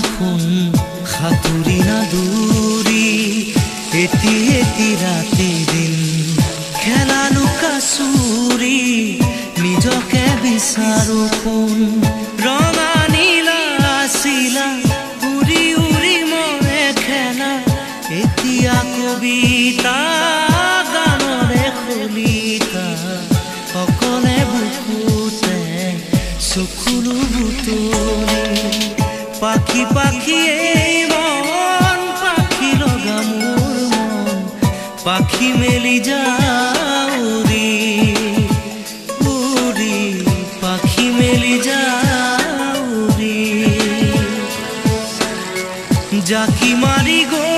শুন সাঁতুৰি নাদুৰি এটি এটি ৰাতি দিন খেলা লুকা চুৰি নিজকে বিচাৰো কোন ৰঙা নীলা আছিলা উৰি উৰি মৰে খেলা এতিয়া কবিতা গানৰে খলিতা অকলে বুকুতে চকুলো বুটলি পাখি পাখি এই মন পাখি লগা মোৰ মন পাখি মেলি যাউৰি উৰি পাখি মেলি যাউৰি জাকি মাৰি গৈ